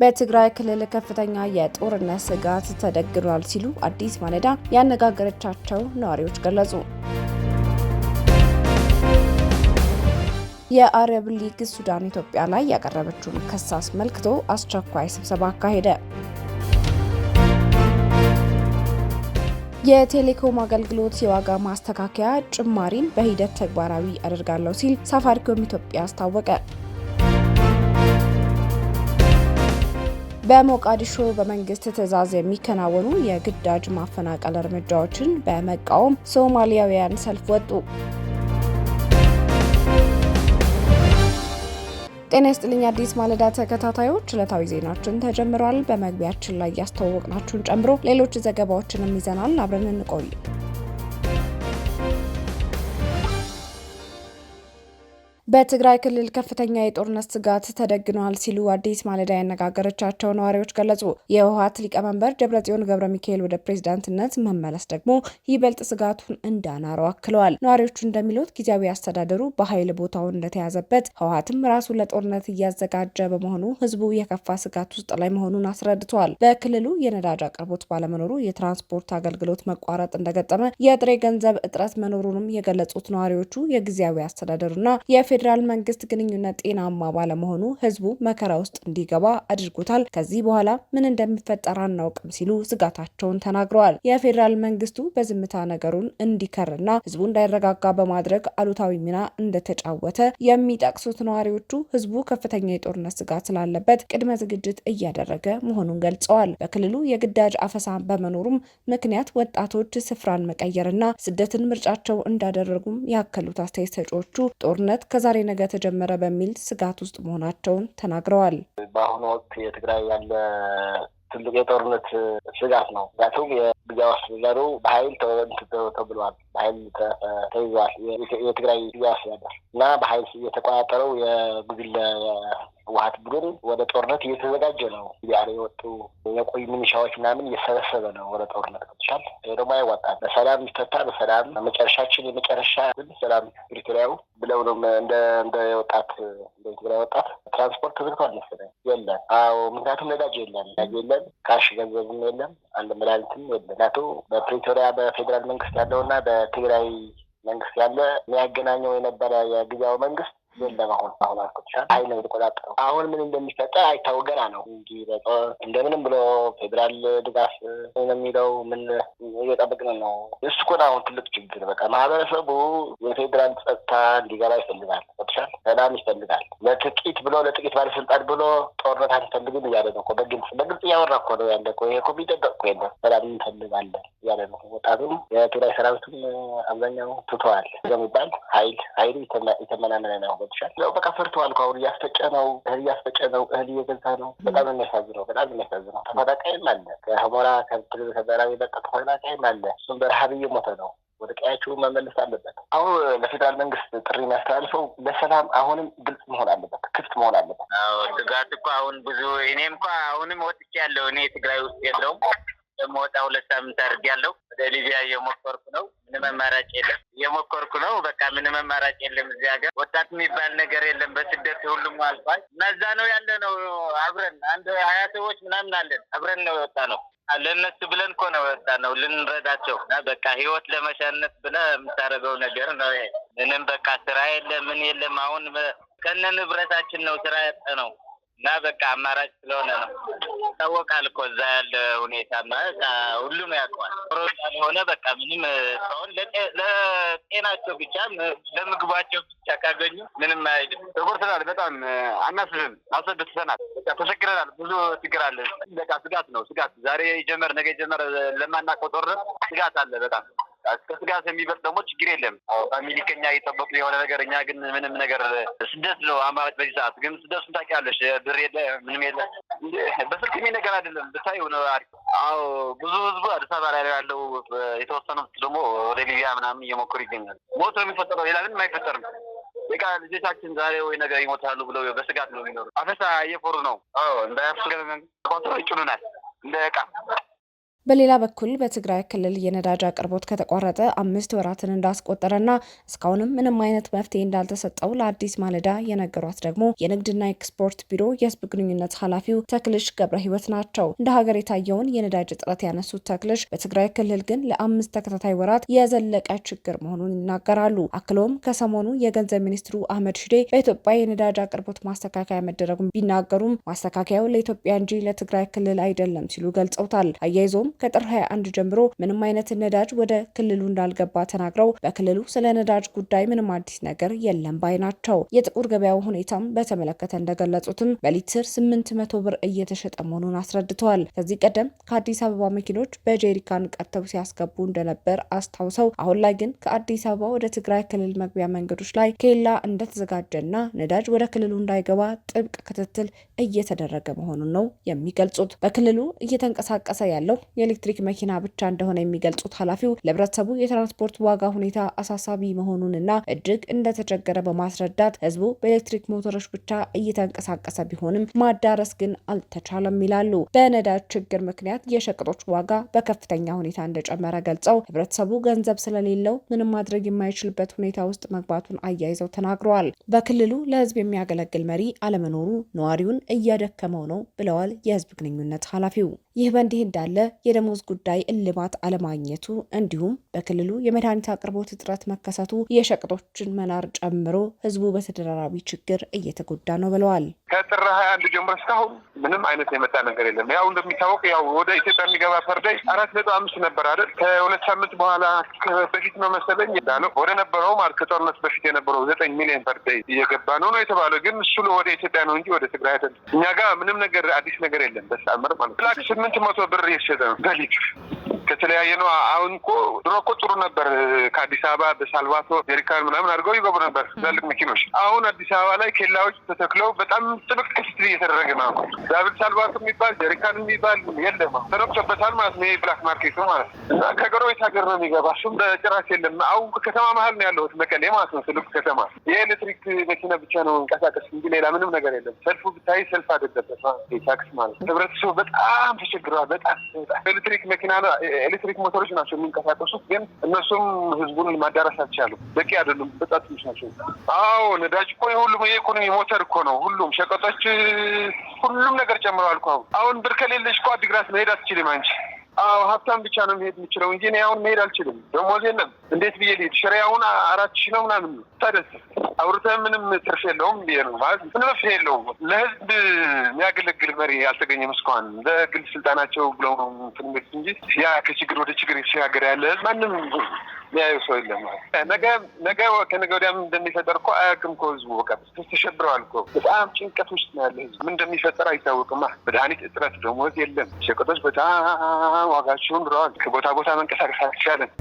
በትግራይ ክልል ከፍተኛ የጦርነት ስጋት ተደግኗል ሲሉ አዲስ ማለዳ ያነጋገረቻቸው ነዋሪዎች ገለጹ። የአረብ ሊግ ሱዳን ኢትዮጵያ ላይ ያቀረበችውን ክስ አስመልክቶ አስቸኳይ ስብሰባ አካሄደ። የቴሌኮም አገልግሎት የዋጋ ማስተካከያ ጭማሪን በሂደት ተግባራዊ አደርጋለሁ ሲል ሳፋሪኮም ኢትዮጵያ አስታወቀ። በሞቃዲሾ በመንግስት ትዕዛዝ የሚከናወኑ የግዳጅ ማፈናቀል እርምጃዎችን በመቃወም ሶማሊያውያን ሰልፍ ወጡ። ጤና ይስጥልኝ አዲስ ማለዳ ተከታታዮች፣ ዕለታዊ ዜናችን ተጀምሯል። በመግቢያችን ላይ ያስተዋወቅናችሁን ጨምሮ ሌሎች ዘገባዎችንም ይዘናል። አብረን እንቆይ። በትግራይ ክልል ከፍተኛ የጦርነት ስጋት ተደግኗል ሲሉ አዲስ ማለዳ ያነጋገረቻቸው ነዋሪዎች ገለጹ። የህወሓት ሊቀመንበር ደብረጽዮን ገብረ ሚካኤል ወደ ፕሬዝዳንትነት መመለስ ደግሞ ይበልጥ ስጋቱን እንዳናረው አክለዋል። ነዋሪዎቹ እንደሚሉት ጊዜያዊ አስተዳደሩ በኃይል ቦታውን እንደተያዘበት፣ ህወሓትም ራሱን ለጦርነት እያዘጋጀ በመሆኑ ህዝቡ የከፋ ስጋት ውስጥ ላይ መሆኑን አስረድተዋል። በክልሉ የነዳጅ አቅርቦት ባለመኖሩ የትራንስፖርት አገልግሎት መቋረጥ እንደገጠመ፣ የጥሬ ገንዘብ እጥረት መኖሩንም የገለጹት ነዋሪዎቹ የጊዜያዊ አስተዳደሩና የፌዴራል መንግስት ግንኙነት ጤናማ ባለመሆኑ ህዝቡ መከራ ውስጥ እንዲገባ አድርጎታል። ከዚህ በኋላ ምን እንደሚፈጠር አናውቅም ሲሉ ስጋታቸውን ተናግረዋል። የፌዴራል መንግስቱ በዝምታ ነገሩን እንዲከርና ህዝቡ እንዳይረጋጋ በማድረግ አሉታዊ ሚና እንደተጫወተ የሚጠቅሱት ነዋሪዎቹ ህዝቡ ከፍተኛ የጦርነት ስጋት ስላለበት ቅድመ ዝግጅት እያደረገ መሆኑን ገልጸዋል። በክልሉ የግዳጅ አፈሳ በመኖሩም ምክንያት ወጣቶች ስፍራን መቀየርና ስደትን ምርጫቸው እንዳደረጉም ያከሉት አስተያየት ሰጪዎቹ ጦርነት ዛሬ ነገ ተጀመረ በሚል ስጋት ውስጥ መሆናቸውን ተናግረዋል። በአሁኑ ወቅት የትግራይ ያለ ትልቅ የጦርነት ስጋት ነው። ምክንያቱም የጊዜያዊ አስተዳደሩ በኃይል ተብሏል፣ በኃይል ተይዟል። የትግራይ ጊዜያዊ አስተዳደር እና በኃይል የተቆጣጠረው የጉግል ህወሓት ቡድን ወደ ጦርነት እየተዘጋጀ ነው። ያለ የወጡ የቆዩ ሚኒሻዎች ምናምን እየሰበሰበ ነው ወደ ጦርነት ከተቻለ። ይሄ ደግሞ አይዋጣም። በሰላም ይፈታ፣ በሰላም መጨረሻችን የመጨረሻ ሰላም ፕሪቶሪያው ብለው ነው እንደ ወጣት እንደ ትግራይ ወጣት ትራንስፖርት ተዘግቷል መሰለኝ። የለም። አዎ፣ ምክንያቱም ነዳጅ የለም፣ ካሽ ገንዘብም የለም፣ አንድ መድኃኒትም የለም። ምክንያቱም በፕሪቶሪያ በፌዴራል መንግስት ያለውና በትግራይ መንግስት ያለ የሚያገናኘው የነበረ የጊዜያዊ መንግስት የለም። አሁን አልኩትሻል ኃይል ነው የተቆጣጠረው። አሁን ምን እንደሚፈጠር አይታወቅ ገና ነው እንጂ እንደምንም ብሎ ፌዴራል ድጋፍ የሚለው ምን እየጠበቅን ነው። እሱ እኮ ነው አሁን ትልቅ ችግር። በቃ ማህበረሰቡ የፌዴራል ጸጥታ እንዲገባ ይፈልጋል፣ ቁጥሻል ሰላም ይፈልጋል። ለጥቂት ባለስልጣን ብሎ ጦርነት አንፈልግም እያለ ነው እኮ በግልጽ እያወራ እኮ ነው ያለ እኮ። ይሄ እኮ ቢጠበቅ እኮ የለም፣ ሰላም እንፈልጋለን እያለ ነው። ወጣቱም የትግራይ ሰራዊቱም አብዛኛው ትተዋል የሚባል ኃይሉ የተመናመነ ነው። ያው በቃ ፈርተዋል። አሁን እያስፈጨ ነው፣ እህል እየገዛ ነው። በጣም የሚያሳዝነው። ተፈናቃይም አለ፣ ከሁመራ ከበራዊ በቃ ተፈናቃይም አለ። እሱም በረሀብ እየሞተ ነው። ወደ ቀያቸው መመለስ አለበት። አሁን ለፌዴራል መንግስት ጥሪ የሚያስተላልፈው ለሰላም አሁንም ግልጽ መሆን አለበት፣ ክፍት መሆን አለበት። ስጋት እኮ አሁን ብዙ እኔም እኮ አሁንም ወጥቼ ያለው እኔ ትግራይ ውስጥ የለውም። ለመወጣ 2 ሳምንት አድርጌያለሁ። ወደ ሊቢያ እየሞከርኩ ነው። ምንም አማራጭ የለም። በቃ ምንም አማራጭ የለም። እዚህ ሀገር ወጣት የሚባል ነገር የለም። በስደት ሁሉም አልፏል። እና እዛ ነው ያለ ነው። አብረን 20 ሰዎች ምናምን አለን። አብረን ነው የወጣ ነው። ለእነሱ ብለን እኮ ነው የወጣ ነው፣ ልንረዳቸው። በቃ ህይወት ለመሻነት ብለህ የምታደርገው ነገር ነው። ምንም በቃ ስራ የለም፣ ምን የለም። አሁን ከነ ንብረታችን ነው ስራ ያጣ ነው። እና በቃ አማራጭ ስለሆነ ነው። ታወቃል እኮ እዛ ያለ ሁኔታ ማለት ሁሉም ያውቀዋል። ሆነ በቃ ምንም ሰውን ለጤናቸው ብቻ ለምግባቸው ብቻ ካገኙ ምንም አይደለም። ተጎድተናል፣ በጣም አናስብም፣ አስደስተናል፣ በቃ ተቸግረናል። ብዙ ችግር አለ። በቃ ስጋት ነው። ዛሬ ይጀመር ነገ ይጀመር ለማናውቀው ጦርነት ስጋት አለ በጣም። ከስጋት የሚበልጥ ደግሞ ችግር የለም። ፋሚሊ ከኛ እየጠበቁ የሆነ ነገር፣ እኛ ግን ምንም ነገር ስደት ነው አማራጭ። በዚህ ሰዓት ግን ስደቱን ታውቂያለሽ፣ ብር የለ ምንም የለ። በስልክ የሚነገር አይደለም ብታይ ነው አሪፍ። አዎ ብዙ ህዝቡ አዲስ አበባ ላይ ያለው፣ የተወሰኑት ደግሞ ወደ ሊቢያ ምናምን እየሞከሩ ይገኛል። ሞት ነው የሚፈጠረው፣ ሌላ ምንም አይፈጠርም። በቃ ልጆቻችን ዛሬ ወይ ነገር ይሞታሉ ብለው በስጋት ነው የሚኖሩ። አፈሳ እየፈሩ ነው። እንዳያፍሱ ገበመን ኮንትሮ ይጭኑናል እንደ ዕቃ። በሌላ በኩል በትግራይ ክልል የነዳጅ አቅርቦት ከተቋረጠ 5 ወራትን እንዳስቆጠረና እስካሁንም ምንም አይነት መፍትሄ እንዳልተሰጠው ለአዲስ ማለዳ የነገሯት ደግሞ የንግድና ኤክስፖርት ቢሮ የህዝብ ግንኙነት ኃላፊው ተክልሽ ገብረ ህይወት ናቸው። እንደ ሀገር የታየውን የነዳጅ እጥረት ያነሱት ተክልሽ በትግራይ ክልል ግን ለ5 ተከታታይ ወራት የዘለቀ ችግር መሆኑን ይናገራሉ። አክሎም ከሰሞኑ የገንዘብ ሚኒስትሩ አህመድ ሺዴ በኢትዮጵያ የነዳጅ አቅርቦት ማስተካከያ መደረጉን ቢናገሩም ማስተካከያው ለኢትዮጵያ እንጂ ለትግራይ ክልል አይደለም ሲሉ ገልጸውታል። አያይዞም ከጥር 21 ጀምሮ ምንም አይነት ነዳጅ ወደ ክልሉ እንዳልገባ ተናግረው በክልሉ ስለ ነዳጅ ጉዳይ ምንም አዲስ ነገር የለም ባይ ናቸው። የጥቁር ገበያው ሁኔታም በተመለከተ እንደገለጹትም በሊትር 800 ብር እየተሸጠ መሆኑን አስረድተዋል። ከዚህ ቀደም ከአዲስ አበባ መኪኖች በጄሪካን ቀጥተው ሲያስገቡ እንደነበር አስታውሰው አሁን ላይ ግን ከአዲስ አበባ ወደ ትግራይ ክልል መግቢያ መንገዶች ላይ ኬላ እንደተዘጋጀና ነዳጅ ወደ ክልሉ እንዳይገባ ጥብቅ ክትትል እየተደረገ መሆኑን ነው የሚገልጹት። በክልሉ እየተንቀሳቀሰ ያለው የኤሌክትሪክ መኪና ብቻ እንደሆነ የሚገልጹት ኃላፊው ለህብረተሰቡ የትራንስፖርት ዋጋ ሁኔታ አሳሳቢ መሆኑንና እጅግ እንደተቸገረ በማስረዳት ህዝቡ በኤሌክትሪክ ሞተሮች ብቻ እየተንቀሳቀሰ ቢሆንም ማዳረስ ግን አልተቻለም ይላሉ። በነዳጅ ችግር ምክንያት የሸቀጦች ዋጋ በከፍተኛ ሁኔታ እንደጨመረ ገልጸው ህብረተሰቡ ገንዘብ ስለሌለው ምንም ማድረግ የማይችልበት ሁኔታ ውስጥ መግባቱን አያይዘው ተናግረዋል። በክልሉ ለህዝብ የሚያገለግል መሪ አለመኖሩ ነዋሪውን እያደከመው ነው ብለዋል የህዝብ ግንኙነት ኃላፊው። ይህ በእንዲህ እንዳለ የደሞዝ ጉዳይ እልባት አለማግኘቱ እንዲሁም በክልሉ የመድኃኒት አቅርቦት እጥረት መከሰቱ የሸቀጦችን መናር ጨምሮ ህዝቡ በተደራራቢ ችግር እየተጎዳ ነው ብለዋል። ከጥር 21 ጀምሮ እስካሁን ምንም አይነት የመጣ ነገር የለም። ያው እንደሚታወቅ ያው ወደ ኢትዮጵያ የሚገባ ፐርዳይ 4.5 ነበር አይደል? ከሁለት ሳምንት በኋላ በፊት ነው መሰለኝ ነው ወደ ነበረው ማለት ከጦርነት በፊት የነበረው 9 ሚሊዮን ፐርዳይ እየገባ ነው የተባለው። ግን እሱ ወደ ኢትዮጵያ ነው እንጂ ወደ ትግራይ አይደለም። እኛ ጋር ምንም ነገር አዲስ ነገር የለም። በሳምር ማለት ነው 800 ብር እየተሸጠ ነው በሊትር ከተለያየ ነው። አሁን እኮ ድሮ እኮ ጥሩ ነበር። ከአዲስ አበባ በሳልቫቶ ጀሪካን ምናምን አድርገው ይገቡ ነበር ትላልቅ መኪኖች። አሁን አዲስ አበባ ላይ ኬላዎች ተተክለው በጣም ጥብቅ ክትትል እየተደረገ ነው። ዳብል ሳልቫቶ የሚባል ጀሪካን የሚባል የለም። ተረብቶበታል ማለት ነው። ብላክ ማርኬት ነው ማለት ነው። እና ከጎረቤት ሀገር ነው የሚገባ። እሱም በጭራሽ የለም። አሁን ከተማ መሀል ነው ያለሁት መቀሌ ማለት ነው። ትልቅ ከተማ የኤሌክትሪክ መኪና ብቻ ነው እንቀሳቀስ እንጂ ሌላ ምንም ነገር የለም። ሰልፉ ብታይ ሰልፍ አይደለበት ታክስ ማለት ነው። ህብረተሰቡ በጣም ተቸግረዋል። በጣም ኤሌክትሪክ መኪና ኤሌክትሪክ ሞተሮች ናቸው የሚንቀሳቀሱት፣ ግን እነሱም ህዝቡን ማዳረስ አልቻሉም። በቂ አይደሉም። በጣም ትንሽ ናቸው። አዎ ነዳጅ እኮ የሁሉም የኢኮኖሚ ሞተር እኮ ነው። ሁሉም ሸቀጦች፣ ሁሉም ነገር ጨምረዋል እኮ። አሁን ብር ከሌለሽ እኮ አዲግራት መሄድ አትችልም አንቺ። አዎ ሀብታም ብቻ ነው መሄድ የሚችለው እንጂ እኔ አሁን መሄድ አልችልም። ደሞዝ የለም። እንዴት ብዬ ልሂድ? ሽሬያውን 4000 ነው ምናምን ነው። ታደስ አውርተህ ምንም ትርፍ የለውም ብዬ ነው ማለት ምንም መፍትሄ የለውም። ለህዝብ የሚያገለግል መሪ አልተገኘም እስካሁን። ለግል ስልጣናቸው ብለው ነው ትንግስት እንጂ ያ ከችግር ወደ ችግር የተሸጋገረ ያለ ህዝብ ማንም ያየው ሰው የለም። ነገ ከነገ ወዲያም እንደሚፈጠር እኮ አያውቅም እኮ ህዝቡ። በቃ ተሸብረዋል እኮ። በጣም ጭንቀት ውስጥ ነው ያለ ህዝብ። ምን እንደሚፈጠር አይታወቅማ። መድኃኒት እጥረት፣ ደሞዝ የለም። ሸቀጦች በጣም ዋጋቸውን ብለዋል። ከቦታ ቦታ መንቀሳቀስ አልቻለም።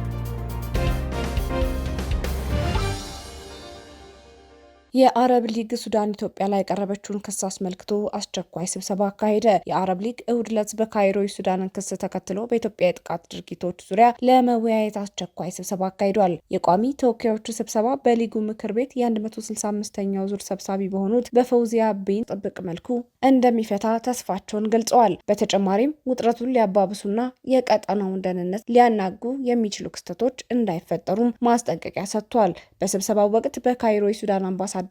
የአረብ ሊግ ሱዳን ኢትዮጵያ ላይ ያቀረበችውን ክስ አስመልክቶ አስቸኳይ ስብሰባ አካሄደ። የአረብ ሊግ እሁድ ዕለት በካይሮ የሱዳንን ክስ ተከትሎ በኢትዮጵያ የጥቃት ድርጊቶች ዙሪያ ለመወያየት አስቸኳይ ስብሰባ አካሂዷል። የቋሚ ተወካዮቹ ስብሰባ በሊጉ ምክር ቤት የ165ኛው ዙር ሰብሳቢ በሆኑት በፈውዚያ ቢን ጥብቅ መልኩ እንደሚፈታ ተስፋቸውን ገልጸዋል። በተጨማሪም ውጥረቱን ሊያባብሱና የቀጠናውን ደህንነት ሊያናጉ የሚችሉ ክስተቶች እንዳይፈጠሩም ማስጠንቀቂያ ሰጥቷል። በስብሰባው ወቅት በካይሮ የሱዳን አምባሳደርና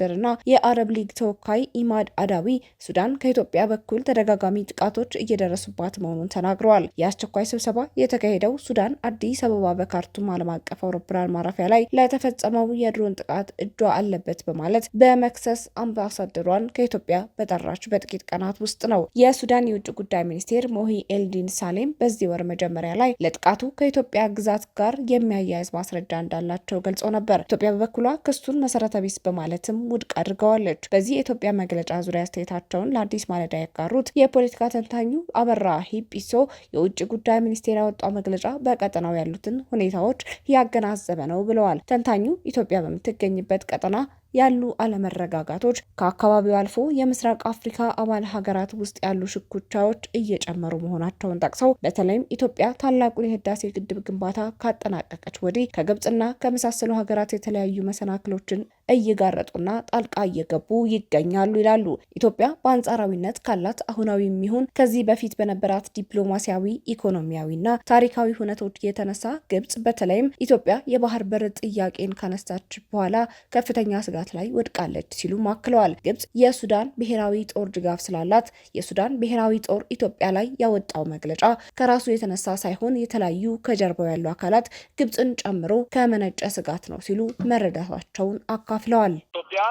የአረብ ሊግ ተወካይ ኢማድ አዳዊ ሱዳን ከኢትዮጵያ በኩል ተደጋጋሚ ጥቃቶች እየደረሱባት መሆኑን ተናግረዋል። የአስቸኳይ ስብሰባ የተካሄደው ሱዳን አዲስ አበባ በካርቱም ዓለም አቀፍ አውሮፕላን ማረፊያ ላይ ለተፈጸመው የድሮን ጥቃት እጇ አለበት በማለት በመክሰስ አምባሳደሯን ከኢትዮጵያ በጠራች በጥቂት ቀናት ውስጥ ነው። የሱዳን የውጭ ጉዳይ ሚኒስቴር ሞሂ ኤልዲን ሳሌም በዚህ ወር መጀመሪያ ላይ ለጥቃቱ ከኢትዮጵያ ግዛት ጋር የሚያያይዝ ማስረጃ እንዳላቸው ገልጸው ነበር። ኢትዮጵያ በበኩሏ ክሱን መሰረተ ቢስ በማለትም ውድቅ አድርገዋለች። በዚህ የኢትዮጵያ መግለጫ ዙሪያ አስተያየታቸውን ለአዲስ ማለዳ ያጋሩት የፖለቲካ ተንታኙ አበራ ሂጲሶ የውጭ ጉዳይ ሚኒስቴር ያወጣው መግለጫ በቀጠናው ያሉትን ሁኔታዎች ያገናዘበ ነው ብለዋል። ተንታኙ ኢትዮጵያ በምትገኝበት ቀጠና ያሉ አለመረጋጋቶች ከአካባቢው አልፎ የምስራቅ አፍሪካ አባል ሀገራት ውስጥ ያሉ ሽኩቻዎች እየጨመሩ መሆናቸውን ጠቅሰው በተለይም ኢትዮጵያ ታላቁን የህዳሴ ግድብ ግንባታ ካጠናቀቀች ወዲህ ከግብጽና ከመሳሰሉ ሀገራት የተለያዩ መሰናክሎችን እየጋረጡና ጣልቃ እየገቡ ይገኛሉ ይላሉ። ኢትዮጵያ በአንጻራዊነት ካላት አሁናዊ የሚሆን ከዚህ በፊት በነበራት ዲፕሎማሲያዊ፣ ኢኮኖሚያዊና ታሪካዊ ሁነቶች የተነሳ ግብጽ በተለይም ኢትዮጵያ የባህር በር ጥያቄን ካነሳች በኋላ ከፍተኛ ስጋት ላይ ወድቃለች ሲሉ አክለዋል። ግብጽ የሱዳን ብሔራዊ ጦር ድጋፍ ስላላት የሱዳን ብሔራዊ ጦር ኢትዮጵያ ላይ ያወጣው መግለጫ ከራሱ የተነሳ ሳይሆን የተለያዩ ከጀርባው ያሉ አካላት ግብጽን ጨምሮ ከመነጨ ስጋት ነው ሲሉ መረዳታቸውን አካፍለዋል። ኢትዮጵያ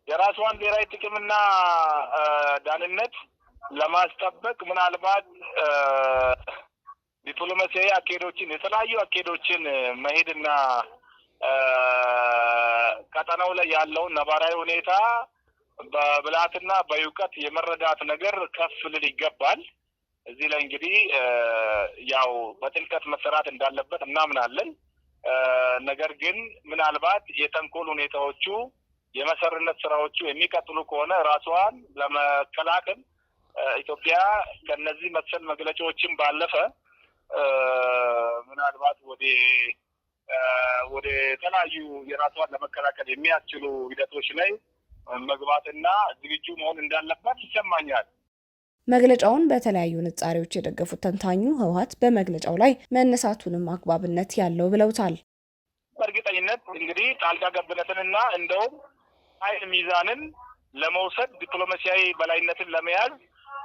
የራሷን ብሔራዊ ጥቅምና ዳንነት ለማስጠበቅ ምናልባት ዲፕሎማሲያዊ አካሄዶችን የተለያዩ አካሄዶችን መሄድና ቀጠናው ላይ ያለውን ነባራዊ ሁኔታ በብልሃትና በእውቀት የመረዳት ነገር ከፍ ሊል ይገባል። እዚህ ላይ እንግዲህ ያው በጥልቀት መሰራት እንዳለበት እናምናለን። ነገር ግን ምናልባት የተንኮል ሁኔታዎቹ የመሰረነት ስራዎቹ የሚቀጥሉ ከሆነ ራሷን ለመከላከል ኢትዮጵያ ከነዚህ መሰል መግለጫዎችን ባለፈ ምናልባት ወደ ተለያዩ የራሷን ለመከላከል የሚያስችሉ ሂደቶች ላይ መግባትና ዝግጁ መሆን እንዳለባት ይሰማኛል። መግለጫውን በተለያዩ ንጻሬዎች የደገፉት ተንታኙ ህወሓት በመግለጫው ላይ መነሳቱንም አግባብነት ያለው ብለውታል። በእርግጠኝነት እንግዲህ ጣልቃ ገብነትንና እንደውም ኃይል ሚዛንን ለመውሰድ ዲፕሎማሲያዊ በላይነትን ለመያዝ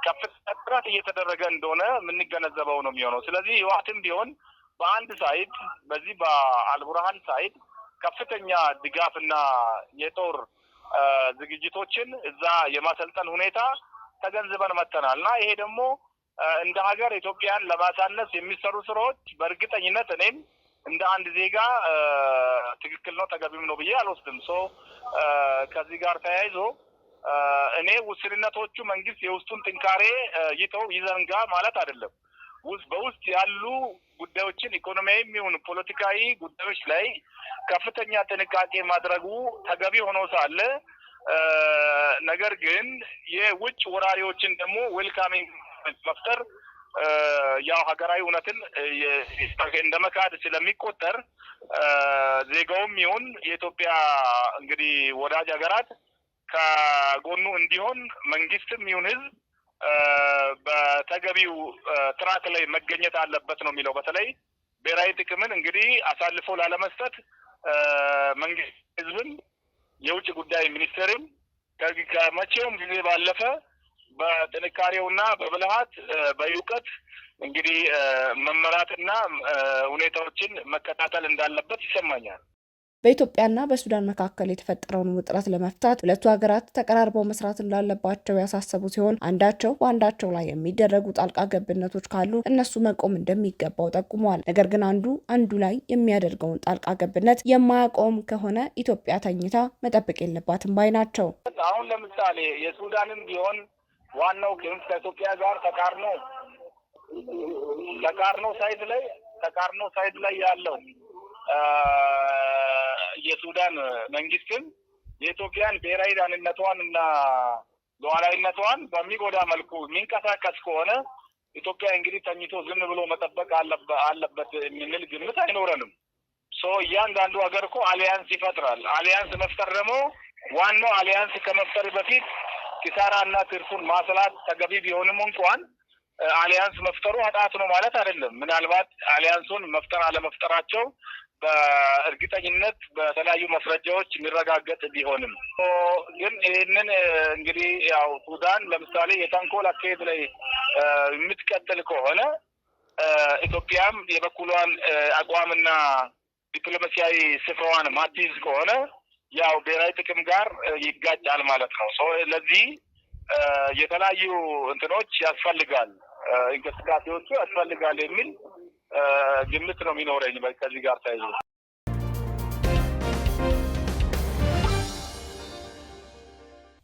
ከፍተኛ ጥረት እየተደረገ እንደሆነ የምንገነዘበው ነው የሚሆነው። ስለዚህ ህወሓትም ቢሆን በአንድ ሳይድ በዚህ በአልቡርሃን ሳይድ ከፍተኛ ድጋፍና የጦር ዝግጅቶችን እዛ የማሰልጠን ሁኔታ ተገንዝበን መተናል እና ይሄ ደግሞ እንደ ሀገር ኢትዮጵያን ለማሳነስ የሚሰሩ ስራዎች በእርግጠኝነት እኔም እንደ አንድ ዜጋ ትክክል ነው ተገቢም ነው ብዬ አልወስድም። ከዚህ ጋር ተያይዞ እኔ ውስንነቶቹ መንግስት የውስጡን ጥንካሬ ይተው ይዘንጋ ማለት አይደለም። በውስጥ ያሉ ጉዳዮችን ኢኮኖሚያዊም ይሁን ፖለቲካዊ ጉዳዮች ላይ ከፍተኛ ጥንቃቄ ማድረጉ ተገቢ ሆኖ ሳለ ነገር ግን የውጭ ወራሪዎችን ደግሞ ዌልካሚንግ መፍጠር ያው ሀገራዊ እውነትን እንደመካድ ስለሚቆጠር ዜጋውም ይሁን የኢትዮጵያ እንግዲህ ወዳጅ ሀገራት ከጎኑ እንዲሆን መንግስትም ይሁን ህዝብ በተገቢው ትራክ ላይ መገኘት አለበት ነው የሚለው። በተለይ ብሔራዊ ጥቅምን እንግዲህ አሳልፎ ላለመስጠት መንግስት ህዝብን የውጭ ጉዳይ ሚኒስቴርም ከመቼውም ጊዜ ባለፈ በጥንካሬውና በብልሃት በእውቀት እንግዲህ መመራትና ሁኔታዎችን መከታተል እንዳለበት ይሰማኛል። በኢትዮጵያና በሱዳን መካከል የተፈጠረውን ውጥረት ለመፍታት ሁለቱ ሀገራት ተቀራርበው መስራት እንዳለባቸው ያሳሰቡ ሲሆን አንዳቸው በአንዳቸው ላይ የሚደረጉ ጣልቃ ገብነቶች ካሉ እነሱ መቆም እንደሚገባው ጠቁመዋል። ነገር ግን አንዱ ላይ የሚያደርገውን ጣልቃ ገብነት የማያቆም ከሆነ ኢትዮጵያ ተኝታ መጠበቅ የለባትም ባይ ናቸው። አሁን ለምሳሌ የሱዳንም ቢሆን ዋናው ክንፍ ከኢትዮጵያ ጋር ተቃርኖ ሳይድ ላይ ያለው የሱዳን መንግስትም የኢትዮጵያን ብሔራዊ ዳንነቷን እና ሉዓላዊነቷን በሚጎዳ መልኩ የሚንቀሳቀስ ከሆነ ኢትዮጵያ እንግዲህ ተኝቶ ዝም ብሎ መጠበቅ አለበት የሚል ግምት አይኖረንም። እያንዳንዱ ሀገር እኮ አሊያንስ ይፈጥራል። አሊያንስ መፍጠር ደግሞ ዋናው አሊያንስ ከመፍጠር በፊት ኪሳራና ትርፉን ማስላት ተገቢ ቢሆንም እንኳን አሊያንስ መፍጠሩ ኃጢአት ነው ማለት አይደለም። ምናልባት አሊያንሱን መፍጠር አለመፍጠራቸው በእርግጠኝነት በተለያዩ ማስረጃዎች የሚረጋገጥ ቢሆንም ግን ይህንን እንግዲህ ያው ሱዳን ለምሳሌ የተንኮል አካሄድ ላይ የምትቀጥል ከሆነ ኢትዮጵያም የበኩሏን አቋምና ዲፕሎማሲያዊ ስፍራዋን ማትይዝ ከሆነ ያው ብሔራዊ ጥቅም ጋር ይጋጫል ማለት ነው። ለዚህ የተለያዩ እንትኖች ያስፈልጋል፣ እንቅስቃሴዎቹ ያስፈልጋል የሚል ግምት ነው የሚኖረኝ ከዚህ ጋር ተያይዞ።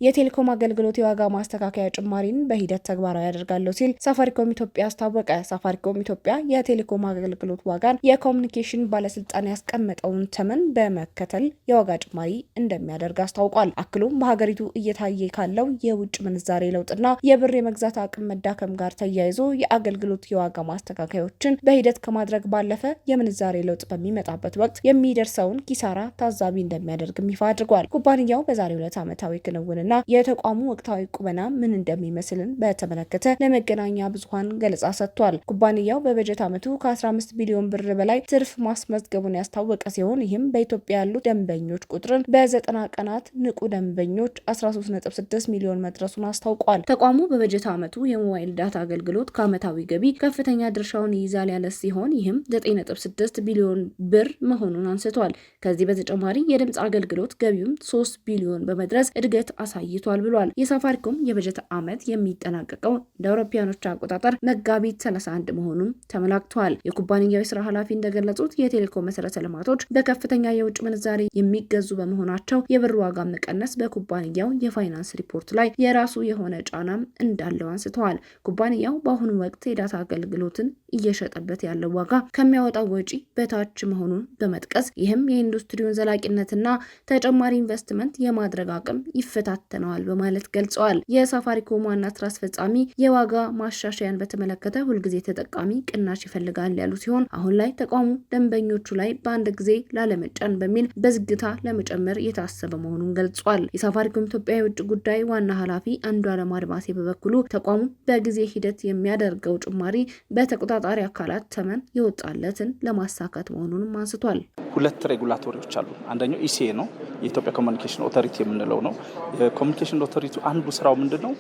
የቴሌኮም አገልግሎት የዋጋ ማስተካከያ ጭማሪን በሂደት ተግባራዊ ያደርጋለሁ ሲል ሳፋሪኮም ኢትዮጵያ አስታወቀ። ሳፋሪኮም ኢትዮጵያ የቴሌኮም አገልግሎት ዋጋን የኮሚኒኬሽን ባለስልጣን ያስቀመጠውን ተመን በመከተል የዋጋ ጭማሪ እንደሚያደርግ አስታውቋል። አክሎም በሀገሪቱ እየታየ ካለው የውጭ ምንዛሬ ለውጥና የብር የመግዛት አቅም መዳከም ጋር ተያይዞ የአገልግሎት የዋጋ ማስተካከያዎችን በሂደት ከማድረግ ባለፈ የምንዛሬ ለውጥ በሚመጣበት ወቅት የሚደርሰውን ኪሳራ ታዛቢ እንደሚያደርግም ይፋ አድርጓል። ኩባንያው በዛሬው ዕለት ዓመታዊ ክንውንና የተቋሙ ወቅታዊ ቁመና ምን እንደሚመስልን በተመለከተ ለመገናኛ ብዙሃን ገለጻ ሰጥቷል። ኩባንያው በበጀት ዓመቱ ከ15 ቢሊዮን ብር በላይ ትርፍ ማስመዝገቡን ያስታወቀ ሲሆን ይህም በኢትዮጵያ ያሉ ደንበኞች ቁጥርን በ90 ቀናት ንቁ ደንበኞች 13.6 ሚሊዮን መድረሱን አስታውቋል። ተቋሙ በበጀት ዓመቱ የሞባይል ዳታ አገልግሎት ከዓመታዊ ገቢ ከፍተኛ ድርሻውን ይይዛል ያለ ሲሆን ይህም 9.6 ቢሊዮን ብር መሆኑን አንስቷል። ከዚህ በተጨማሪ የድምጽ አገልግሎት ገቢውም 3 ቢሊዮን በመድረስ እድገት አሳይቷል ብሏል። የሳፋሪኮም የበጀት ዓመት የሚጠናቀቀው እንደ አውሮፓውያኖች አቆጣጠር መጋቢት 31 መሆኑን ተመላክቷል። የኩባንያው የስራ ኃላፊ እንደገለጹት የቴሌኮም መሰረተ ልማቶች በከፍተኛ የውጭ ምንዛሬ የሚገዙ በመሆናቸው የብር ዋጋ መቀነስ በኩባንያው የፋይናንስ ሪፖርት ላይ የራሱ የሆነ ጫናም እንዳለው አንስተዋል። ኩባንያው በአሁኑ ወቅት የዳታ አገልግሎትን እየሸጠበት ያለው ዋጋ ከሚያወጣው ወጪ በታች መሆኑን በመጥቀስ ይህም የኢንዱስትሪውን ዘላቂነትና ተጨማሪ ኢንቨስትመንት የማድረግ አቅም ይፈታተነዋል በማለት ገልጸዋል። የሳፋሪኮም ዋና ስራ አስፈጻሚ የዋጋ ማሻሻያን በተመለከተ ሁልጊዜ ተጠቃሚ ቅናሽ ይፈልጋል ያሉ ሲሆን አሁን ላይ ተቋሙ ደንበኞቹ ላይ በአንድ ጊዜ ላለመጫን በሚል በዝግታ ለመጨመር የታሰበ መሆኑን ገልጿል። የሳፋሪኮም ኢትዮጵያ የውጭ ጉዳይ ዋና ኃላፊ አንዱዓለም አድማሴ በበኩሉ ተቋሙ በጊዜ ሂደት የሚያደርገው ጭማሪ በተቆጣጣሪ አካላት ተመን የወጣለትን ለማሳካት መሆኑንም አንስቷል። ሁለት ሬጉላቶሪዎች አሉ። አንደኛው ኢሲኤ ነው፣ የኢትዮጵያ ኮሚኒኬሽን ኦቶሪቲ የምንለው ነው። የኮሚኒኬሽን ኦቶሪቲ አንዱ ስራው ምንድነው?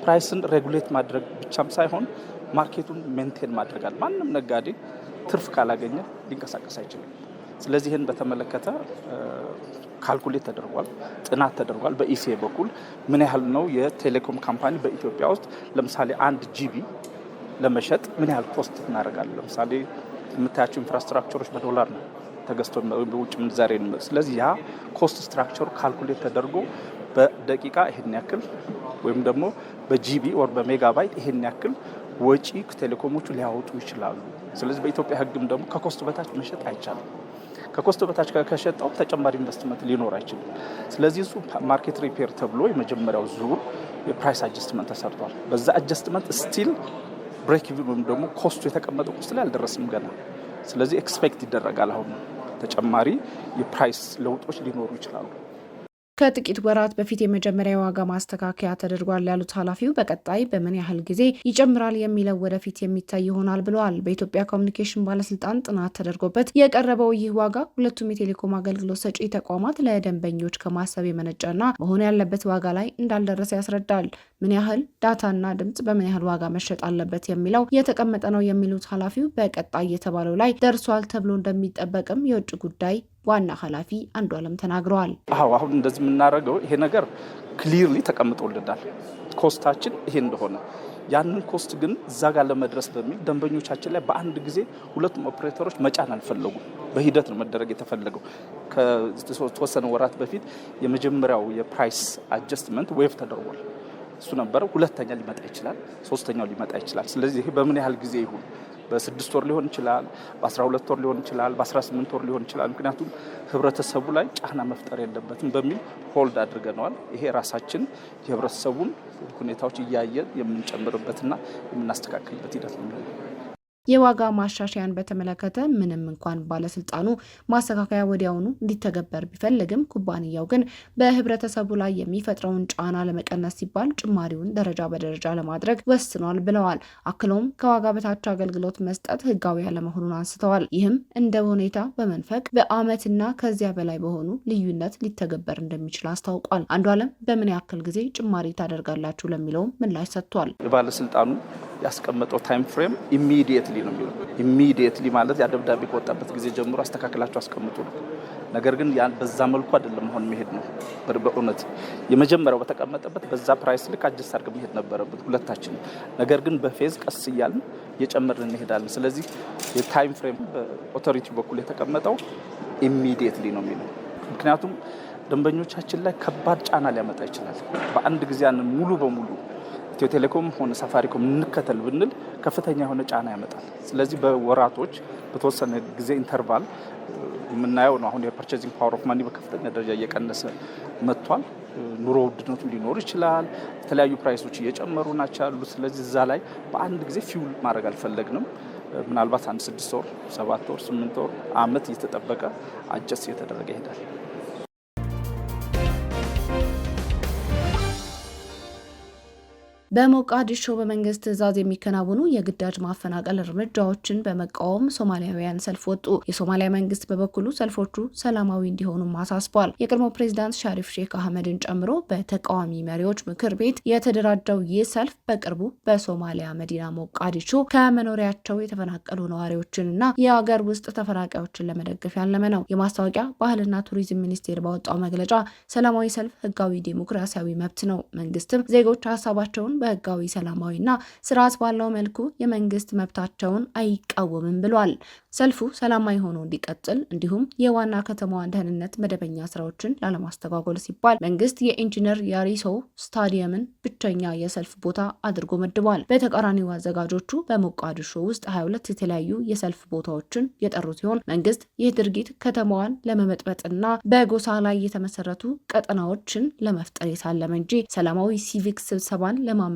ፕራይስን ሬጉሌት ማድረግ ብቻም ሳይሆን ማርኬቱን ሜንቴን ማድረጋል። ማንም ነጋዴ ትርፍ ካላገኘ ሊንቀሳቀስ አይችልም። ስለዚህ ይህን በተመለከተ ካልኩሌት ተደርጓል፣ ጥናት ተደርጓል። በኢሲኤ በኩል ምን ያህል ነው የቴሌኮም ካምፓኒ በኢትዮጵያ ውስጥ ለምሳሌ 1 ጂቢ ለመሸጥ ምን ያህል ኮስት እናደርጋለን። ለምሳሌ የምታያቸው ኢንፍራስትራክቸሮች በዶላር ነው ተገዝቶ በውጭ ምንዛሬ ነው። ስለዚህ ያ ኮስት ስትራክቸር ካልኩሌት ተደርጎ በደቂቃ ይሄን ያክል ወይም ደግሞ በጂቢ ወር በሜጋባይት ይሄን ያክል ወጪ ቴሌኮሞቹ ሊያወጡ ይችላሉ። ስለዚህ በኢትዮጵያ ሕግም ደግሞ ከኮስት በታች መሸጥ አይቻልም። ከኮስት በታች ከሸጠው ተጨማሪ ኢንቨስትመንት ሊኖር አይችልም። ስለዚህ እሱ ማርኬት ሪፔር ተብሎ የመጀመሪያው ዙር የፕራይስ አጀስትመንት ተሰርቷል። በዛ አጀስትመንት ስቲል ብሬክ ኢቭን ወይም ደግሞ ኮስቱ የተቀመጠው ኮስት ላይ አልደረስንም ገና። ስለዚህ ኤክስፔክት ይደረጋል አሁን ተጨማሪ የፕራይስ ለውጦች ሊኖሩ ይችላሉ። ከጥቂት ወራት በፊት የመጀመሪያ የዋጋ ማስተካከያ ተደርጓል ያሉት ኃላፊው በቀጣይ በምን ያህል ጊዜ ይጨምራል የሚለው ወደፊት የሚታይ ይሆናል ብለዋል። በኢትዮጵያ ኮሚኒኬሽን ባለስልጣን ጥናት ተደርጎበት የቀረበው ይህ ዋጋ ሁለቱም የቴሌኮም አገልግሎት ሰጪ ተቋማት ለደንበኞች ከማሰብ የመነጨና መሆን ያለበት ዋጋ ላይ እንዳልደረሰ ያስረዳል። ምን ያህል ዳታና ድምጽ በምን ያህል ዋጋ መሸጥ አለበት የሚለው የተቀመጠ ነው የሚሉት ኃላፊው በቀጣይ የተባለው ላይ ደርሷል ተብሎ እንደሚጠበቅም የውጭ ጉዳይ ዋና ኃላፊ አንዱዓለም ተናግረዋል። አሁን እንደዚህ የምናደርገው ይሄ ነገር ክሊርሊ ተቀምጦልናል። ኮስታችን ይሄ እንደሆነ ያንን ኮስት ግን እዛ ጋር ለመድረስ በሚል ደንበኞቻችን ላይ በአንድ ጊዜ ሁለቱም ኦፕሬተሮች መጫን አልፈለጉም። በሂደት ነው መደረግ የተፈለገው። ከተወሰነ ወራት በፊት የመጀመሪያው የፕራይስ አጀስትመንት ዌቭ ተደርጓል። እሱ ነበር። ሁለተኛ ሊመጣ ይችላል፣ ሶስተኛው ሊመጣ ይችላል። ስለዚህ ይሄ በምን ያህል ጊዜ ይሁን በ6 ወር ሊሆን ይችላል፣ በ12 ወር ሊሆን ይችላል፣ በ18 ወር ሊሆን ይችላል። ምክንያቱም ህብረተሰቡ ላይ ጫና መፍጠር የለበትም በሚል ሆልድ አድርገነዋል። ይሄ ራሳችን የህብረተሰቡን ሁኔታዎች እያየን የምንጨምርበትና የምናስተካክልበት ሂደት ነው። የዋጋ ማሻሻያን በተመለከተ ምንም እንኳን ባለስልጣኑ ማስተካከያ ወዲያውኑ እንዲተገበር ቢፈልግም ኩባንያው ግን በህብረተሰቡ ላይ የሚፈጥረውን ጫና ለመቀነስ ሲባል ጭማሪውን ደረጃ በደረጃ ለማድረግ ወስኗል ብለዋል። አክለውም ከዋጋ በታች አገልግሎት መስጠት ህጋዊ ያለመሆኑን አንስተዋል። ይህም እንደ ሁኔታ በመንፈቅ በአመትና ከዚያ በላይ በሆኑ ልዩነት ሊተገበር እንደሚችል አስታውቋል። አንዱዓለም በምን ያክል ጊዜ ጭማሪ ታደርጋላችሁ ለሚለውም ምላሽ ሰጥቷል። የባለስልጣኑ ያስቀመጠው ታይም ፍሬም ኢሚዲየትሊ ነው የሚለው። ኢሚዲየትሊ ማለት ያ ደብዳቤ ከወጣበት ጊዜ ጀምሮ አስተካክላችሁ አስቀምጡ ነው። ነገር ግን ያን በዛ መልኩ አይደለም መሆን መሄድ ነው። በእውነት የመጀመሪያው በተቀመጠበት በዛ ፕራይስ ልክ አጀስት አድርገን መሄድ ነበረበት ሁለታችን። ነገር ግን በፌዝ ቀስ እያልን እየጨመርን እንሄዳለን። ስለዚህ የታይም ፍሬም በኦቶሪቲ በኩል የተቀመጠው ኢሚዲየትሊ ነው የሚለው። ምክንያቱም ደንበኞቻችን ላይ ከባድ ጫና ሊያመጣ ይችላል። በአንድ ጊዜ ያን ሙሉ በሙሉ ኢትዮ ቴሌኮም ሆነ ሳፋሪኮም እንከተል ብንል ከፍተኛ የሆነ ጫና ያመጣል። ስለዚህ በወራቶች በተወሰነ ጊዜ ኢንተርቫል የምናየው ነው። አሁን የፐርቼዚንግ ፓወር ኦፍ ማኒ በከፍተኛ ደረጃ እየቀነሰ መጥቷል። ኑሮ ውድነቱ ሊኖር ይችላል። የተለያዩ ፕራይሶች እየጨመሩ ናቸው ያሉት። ስለዚህ እዛ ላይ በአንድ ጊዜ ፊውል ማድረግ አልፈለግንም። ምናልባት 6 ወር፣ 7 ወር፣ 8 ወር፣ ዓመት እየተጠበቀ አጀስት እየተደረገ ይሄዳል። በሞቃዲሾ በመንግስት ትዕዛዝ የሚከናወኑ የግዳጅ ማፈናቀል እርምጃዎችን በመቃወም ሶማሊያውያን ሰልፍ ወጡ። የሶማሊያ መንግስት በበኩሉ ሰልፎቹ ሰላማዊ እንዲሆኑም አሳስቧል። የቀድሞ ፕሬዚዳንት ሻሪፍ ሼክ አህመድን ጨምሮ በተቃዋሚ መሪዎች ምክር ቤት የተደራጀው ይህ ሰልፍ በቅርቡ በሶማሊያ መዲና ሞቃዲሾ ከመኖሪያቸው የተፈናቀሉ ነዋሪዎችንና የአገር ውስጥ ተፈናቃዮችን ለመደገፍ ያለመ ነው። የማስታወቂያ ባህልና ቱሪዝም ሚኒስቴር ባወጣው መግለጫ ሰላማዊ ሰልፍ ህጋዊ ዲሞክራሲያዊ መብት ነው። መንግስትም ዜጎች ሀሳባቸውን በህጋዊ ሰላማዊና ስርዓት ባለው መልኩ የመንግስት መብታቸውን አይቃወምም ብሏል። ሰልፉ ሰላማዊ ሆኖ እንዲቀጥል እንዲሁም የዋና ከተማዋን ደህንነት መደበኛ ስራዎችን ላለማስተጓጎል ሲባል መንግስት የኢንጂነር ያሪሶ ስታዲየምን ብቸኛ የሰልፍ ቦታ አድርጎ መድቧል። በተቃራኒው አዘጋጆቹ በሞቃዲሾ ውስጥ 22 የተለያዩ የሰልፍ ቦታዎችን የጠሩ ሲሆን መንግስት ይህ ድርጊት ከተማዋን ለመመጥበጥና በጎሳ ላይ የተመሰረቱ ቀጠናዎችን ለመፍጠር የታለመ እንጂ ሰላማዊ ሲቪክ ስብሰባን ለማመቻቸት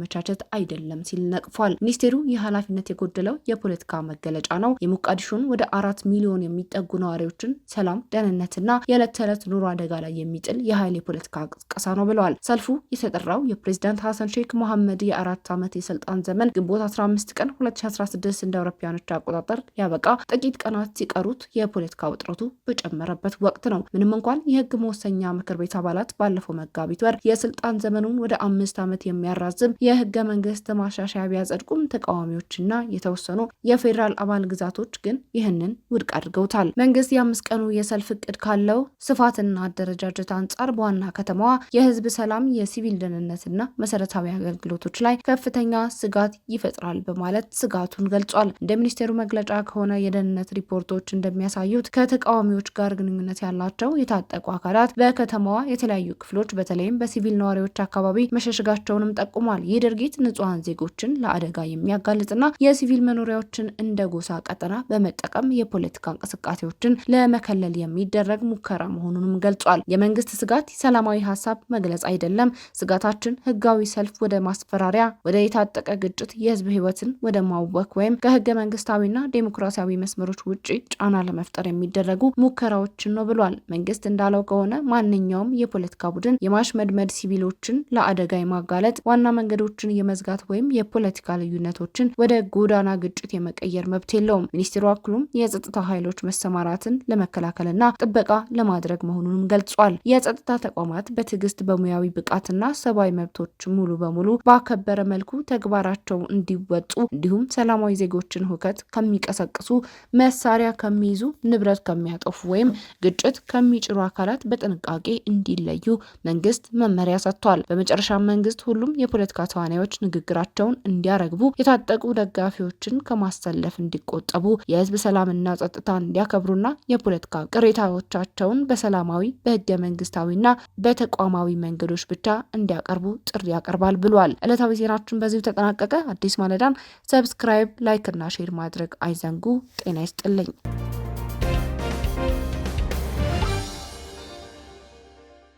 አይደለም ሲል ነቅፏል። ሚኒስቴሩ ይህ ኃላፊነት የጎደለው የፖለቲካ መገለጫ ነው፣ የሞቃዲሾን ወደ 4 ሚሊዮን የሚጠጉ ነዋሪዎችን ሰላም፣ ደህንነትና የዕለት ተዕለት ኑሮ አደጋ ላይ የሚጥል የኃይል የፖለቲካ ቅስቀሳ ነው ብለዋል። ሰልፉ የተጠራው የፕሬዝዳንት ሐሰን ሼክ መሐመድ የ4 ዓመት የስልጣን ዘመን ግንቦት 15 ቀን 2016 እንደ አውሮፓውያኖች አቆጣጠር ሊያበቃ ጥቂት ቀናት ሲቀሩት የፖለቲካ ውጥረቱ በጨመረበት ወቅት ነው። ምንም እንኳን የህግ መወሰኛ ምክር ቤት አባላት ባለፈው መጋቢት ወር የስልጣን ዘመኑን ወደ 5 ዓመት የሚያራዝም የህገ መንግስት ማሻሻያ ቢያጸድቁም ተቃዋሚዎችና የተወሰኑ የፌዴራል አባል ግዛቶች ግን ይህንን ውድቅ አድርገውታል። መንግስት የ5 ቀኑ የሰልፍ እቅድ ካለው ስፋትና አደረጃጀት አንጻር በዋና ከተማዋ የህዝብ ሰላም፣ የሲቪል ደህንነትና መሰረታዊ አገልግሎቶች ላይ ከፍተኛ ስጋት ይፈጥራል በማለት ስጋቱን ገልጿል። እንደ ሚኒስቴሩ መግለጫ ከሆነ የደህንነት ሪፖርቶች እንደሚያሳዩት ከተቃዋሚዎች ጋር ግንኙነት ያላቸው የታጠቁ አካላት በከተማዋ የተለያዩ ክፍሎች በተለይም በሲቪል ነዋሪዎች አካባቢ መሸሸጋቸውንም ጠቁሟል። ይህ ድርጊት ንጹሐን ዜጎችን ለአደጋ የሚያጋልጥና የሲቪል መኖሪያዎችን እንደ ጎሳ ቀጠና በመጠቀም የፖለቲካ እንቅስቃሴዎችን ለመከለል የሚደረግ ሙከራ መሆኑንም ገልጿል። የመንግስት ስጋት ሰላማዊ ሀሳብ መግለጽ አይደለም። ስጋታችን ህጋዊ ሰልፍ ወደ ማስፈራሪያ፣ ወደ የታጠቀ ግጭት፣ የህዝብ ህይወትን ወደ ማወክ ወይም ከህገ መንግስታዊና ዴሞክራሲያዊ መስመሮች ውጪ ጫና ለመፍጠር የሚደረጉ ሙከራዎችን ነው ብሏል። መንግስት እንዳለው ከሆነ ማንኛውም የፖለቲካ ቡድን የማሽመድመድ ሲቪሎችን ለአደጋ የማጋለጥ ዋና መንገዶችን የመዝጋት ወይም የፖለቲካ ልዩነቶችን ወደ ጎዳና ግጭት የመቀየር መብት የለውም። ሚኒስትሩ አክሉም የጸጥታ ኃይሎች መሰማራትን ለመከላከልና ጥበቃ ለማድረግ መሆኑንም ገልጿል። የጸጥታ ተቋማት በትዕግስት በሙያዊ ብቃትና ሰብአዊ መብቶች ሙሉ በሙሉ ባከበረ መልኩ ተግባራቸው እንዲወጡ እንዲሁም ሰላማዊ ዜጎችን ሁከት ከሚቀሰቅሱ፣ መሳሪያ ከሚይዙ፣ ንብረት ከሚያጠፉ ወይም ግጭት ከሚጭሩ አካላት በጥንቃቄ እንዲለዩ መንግስት መመሪያ ሰጥቷል። በመጨረሻ መንግስት ሁሉም የፖለቲካ ተዋናዮች ንግግራቸውን እንዲያረግቡ፣ የታጠቁ ደጋፊዎችን ከማሰለፍ እንዲቆጠቡ፣ የህዝብ ሰላምና ጸጥታ እንዲያከብሩና የፖለቲካ ቅሬታዎቻቸውን በሰላማዊ በህገ መንግስታዊና በተቋማዊ መንገዶች ብቻ እንዲያቀርቡ ጥሪ ያቀርባል ብሏል። ዕለታዊ ዜናችን በዚሁ ተጠናቀቀ። አዲስ ማለዳን ሰብስክራይብ፣ ላይክ እና ሼር ማድረግ አይዘንጉ። ጤና ይስጥልኝ።